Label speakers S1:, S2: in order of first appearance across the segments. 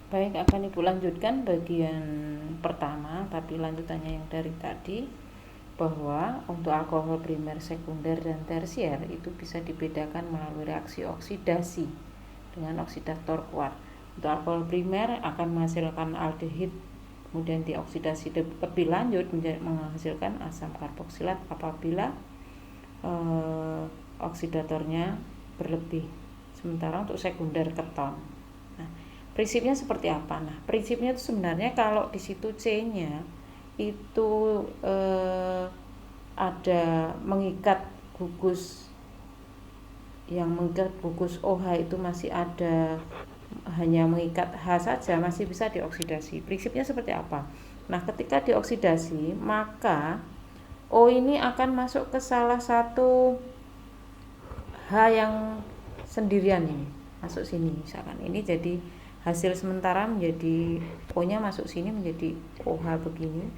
S1: Baik, akan Ibu lanjutkan bagian pertama, tapi lanjutannya yang dari tadi, bahwa untuk alkohol primer, sekunder, dan tersier itu bisa dibedakan melalui reaksi oksidasi dengan oksidator kuat. Untuk alkohol primer akan menghasilkan aldehid, kemudian dioksidasi lebih lanjut menghasilkan asam karboksilat apabila oksidatornya berlebih. Sementara untuk sekunder keton. Nah, prinsipnya seperti apa? Nah, prinsipnya itu sebenarnya kalau di situ C-nya itu ada mengikat gugus, yang mengikat gugus OH itu masih ada, hanya mengikat H saja, masih bisa dioksidasi. Prinsipnya seperti apa? Nah, ketika dioksidasi, maka O ini akan masuk ke salah satu H yang sendirian, ini masuk sini misalkan. Ini jadi hasil sementara menjadi O nya masuk sini menjadi OH begini.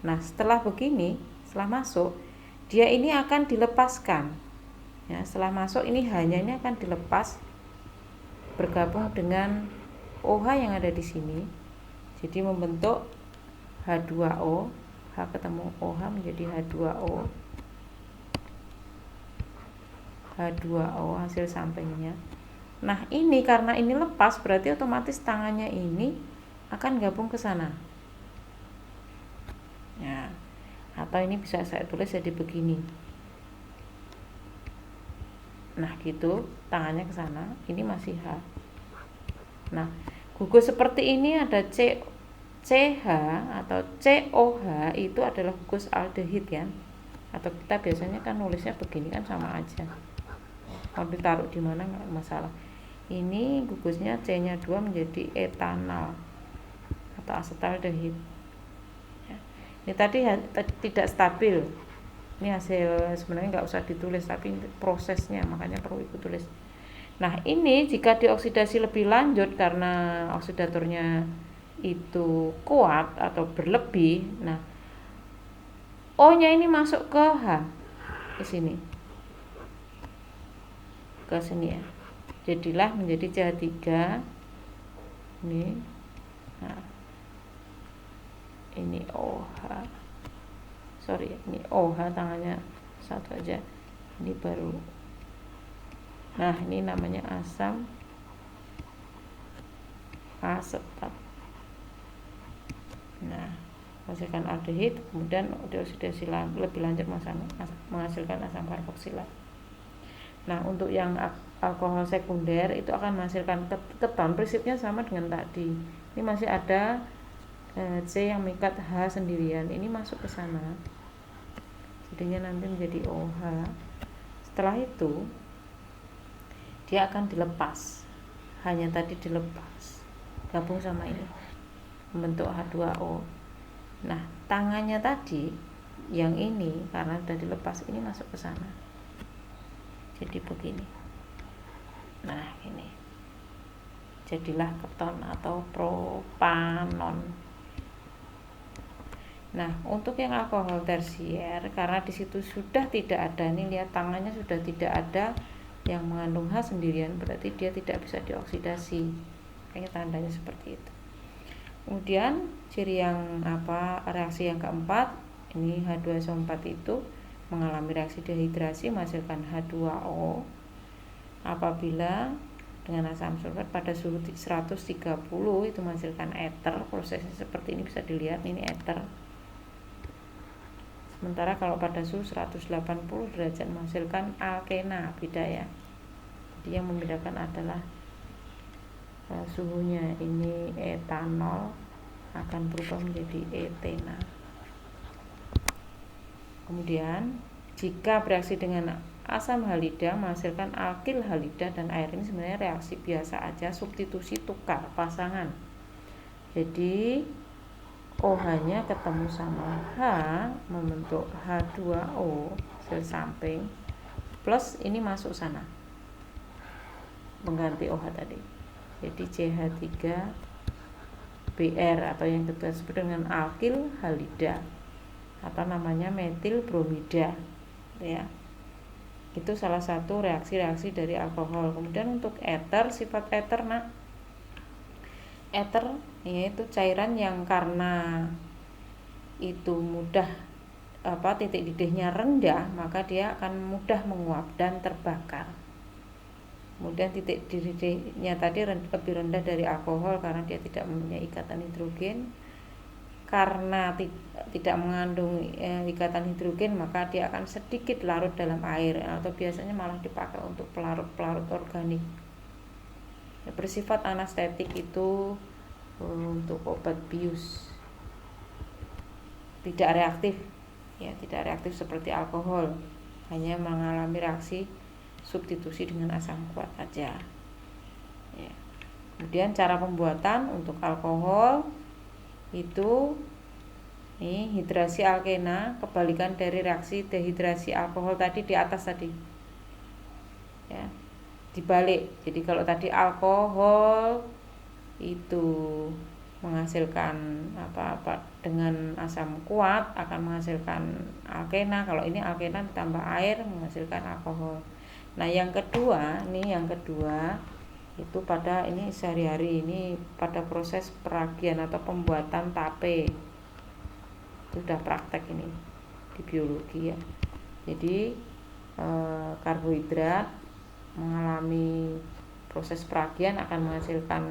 S1: Nah, setelah begini, setelah masuk, dia ini akan dilepaskan ya. Setelah masuk ini hanya ini akan dilepas, bergabung dengan OH yang ada di sini, jadi membentuk H2O. H ketemu OH menjadi H2O. H2O hasil sampingnya. Nah, ini karena ini lepas, berarti otomatis tangannya ini akan gabung ke sana ya. Atau ini bisa saya tulis jadi begini. Nah, gitu, tangannya ke sana, ini masih H. Nah, gugus seperti ini ada CH atau COH, itu adalah gugus aldehid kan. Atau kita biasanya kan nulisnya begini kan sama aja. Kalau ditaruh di mana nggak masalah. Ini gugusnya C-nya 2 menjadi etanol atau asetaldehid. Ya. Ini tadi tidak stabil. Ini hasil sebenarnya nggak usah ditulis, tapi prosesnya makanya perlu ikut tulis. Nah, ini jika dioksidasi lebih lanjut karena oksidatornya itu kuat atau berlebih, nah O-nya ini masuk ke H, ke sini, ke sini ya. Jadilah menjadi CH3 ini. Nah, ini OH. Sorry, ini OH tangannya satu aja. Ini baru. Nah, ini namanya asam asetat. Nah, menghasilkan aldehid, kemudian dioksidasi lebih lanjut menghasilkan asam karboksilat. Nah, untuk yang alkohol sekunder itu akan menghasilkan keton. Prinsipnya sama dengan tadi. Ini masih ada C yang mengikat H sendirian, ini masuk ke sana, jadinya nanti menjadi OH. Setelah itu dia akan dilepas, hanya tadi dilepas, gabung sama ini membentuk H2O. Nah, tangannya tadi yang ini karena sudah dilepas, ini masuk ke sana, jadi begini. Nah, ini jadilah keton atau propanon. Nah, untuk yang alkohol tersier, karena di situ sudah tidak ada, nih lihat tangannya sudah tidak ada yang mengandung H sendirian, berarti dia tidak bisa dioksidasi. Kayak tandanya seperti itu. Kemudian ciri yang reaksi yang keempat, ini H2SO4 itu mengalami reaksi dehidrasi menghasilkan H2O apabila dengan asam sulfat pada suhu 130 itu menghasilkan ether. Prosesnya seperti ini, bisa dilihat ini ether. Sementara kalau pada suhu 180 derajat menghasilkan alkena, beda ya. Jadi yang membedakan adalah suhunya. Ini etanol akan berubah menjadi etena. Kemudian jika bereaksi dengan asam halida menghasilkan alkil halida dan air, ini sebenarnya reaksi biasa aja, substitusi tukar pasangan. Jadi OH-nya ketemu sama H membentuk H2O sel samping, plus ini masuk sana mengganti OH tadi. Jadi CH3Br atau yang kita sebut dengan alkil halida atau namanya metil bromida ya. Itu salah satu reaksi-reaksi dari alkohol. Kemudian untuk ether, sifat ether Ether yaitu cairan yang karena itu mudah titik didihnya rendah, maka dia akan mudah menguap dan terbakar. Kemudian titik didihnya tadi lebih rendah dari alkohol karena dia tidak mempunyai ikatan hidrogen. Karena tidak mengandung ikatan hidrogen, maka dia akan sedikit larut dalam air, atau biasanya malah dipakai untuk pelarut-pelarut organik. Bersifat anestetik itu untuk obat bius, tidak reaktif, tidak reaktif seperti alkohol, hanya mengalami reaksi substitusi dengan asam kuat saja. Kemudian cara pembuatan untuk alkohol itu hidrasi alkena, kebalikan dari reaksi dehidrasi alkohol tadi di atas tadi, ya, dibalik. Jadi kalau tadi alkohol itu menghasilkan dengan asam kuat akan menghasilkan alkena, kalau ini alkena ditambah air menghasilkan alkohol. Nah yang kedua itu pada ini sehari-hari ini pada proses peragian atau pembuatan tape, itu sudah praktek ini di biologi ya. Jadi karbohidrat mengalami proses peragian akan menghasilkan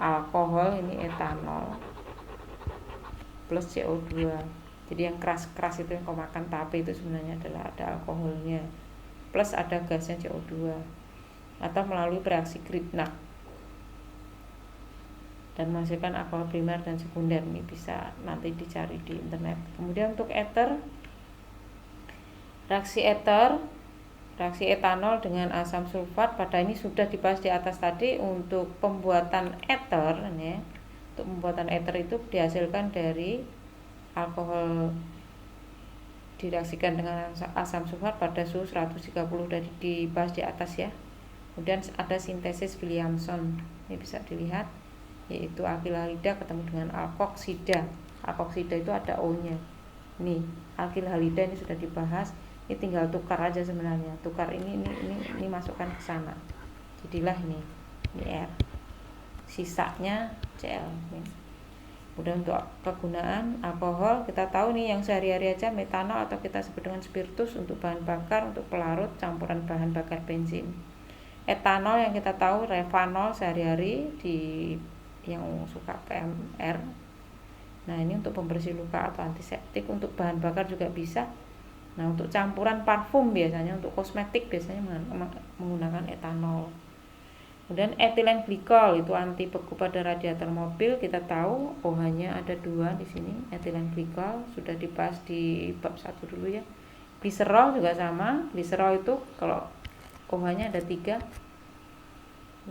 S1: alkohol, ini etanol plus CO2. Jadi yang keras-keras itu yang kau makan tape itu sebenarnya adalah ada alkoholnya plus ada gasnya CO2, atau melalui reaksi Grignard dan menghasilkan alkohol primer dan sekunder. Ini bisa nanti dicari di internet. Kemudian untuk ether, reaksi etanol dengan asam sulfat, pada ini sudah dibahas di atas tadi. Untuk pembuatan ether untuk pembuatan ether itu dihasilkan dari alkohol direaksikan dengan asam sulfat pada suhu 130, dari dibahas di atas ya. Kemudian ada sintesis Williamson, ini bisa dilihat, yaitu alkil halida ketemu dengan alkoksida. Alkoksida itu ada O-nya. Nih, alkil halida ini sudah dibahas. Ini tinggal tukar aja sebenarnya. Tukar ini masukkan ke sana. Jadilah ini R. Sisanya Cl. Kemudian untuk kegunaan alkohol, kita tahu nih yang sehari-hari aja, metanol atau kita sebut dengan spiritus untuk bahan bakar, untuk pelarut campuran bahan bakar bensin. Etanol yang kita tahu revanol sehari-hari di yang suka PMR. Nah ini untuk pembersih luka atau antiseptik, untuk bahan bakar juga bisa. Nah untuk campuran parfum biasanya, untuk kosmetik biasanya menggunakan etanol. Kemudian etilen glikol itu anti beku pada radiator mobil, kita tahu OH-nya ada 2 di sini. Etilen glikol sudah dibahas di bab 1 dulu ya. Gliserol juga sama. Gliserol itu kalau OH-nya ada 3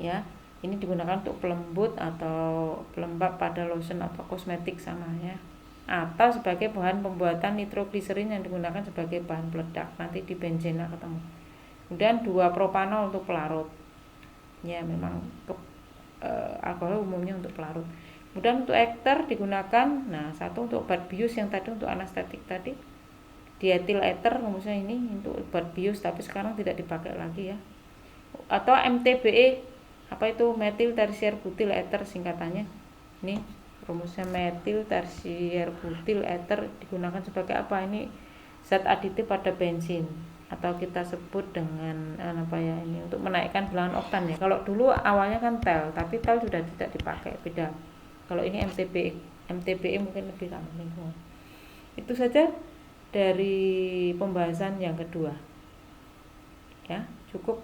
S1: ya. Ini digunakan untuk pelembut atau pelembab pada lotion atau kosmetik sama ya. Atau sebagai bahan pembuatan nitrogliserin yang digunakan sebagai bahan peledak, nanti di benzena ketemu. Kemudian 2-propanol untuk pelarut. Ya memang alkohol umumnya untuk pelarut. Kemudian untuk ether digunakan, nah satu untuk obat bius yang tadi untuk anestetik tadi, dietil ether rumusnya ini untuk obat bius, tapi sekarang tidak dipakai lagi ya. Atau MTBE, apa itu metil tersier butil ether singkatannya. Ini rumusnya metil tersier butil ether digunakan sebagai apa? Ini zat aditif pada bensin, atau kita sebut dengan ini untuk menaikkan bilangan oktan ya. Kalau dulu awalnya kan tel, tapi tel sudah tidak dipakai, beda. Kalau ini MTBE mungkin lebih ramah lingkungan. Itu saja dari pembahasan yang kedua ya, cukup.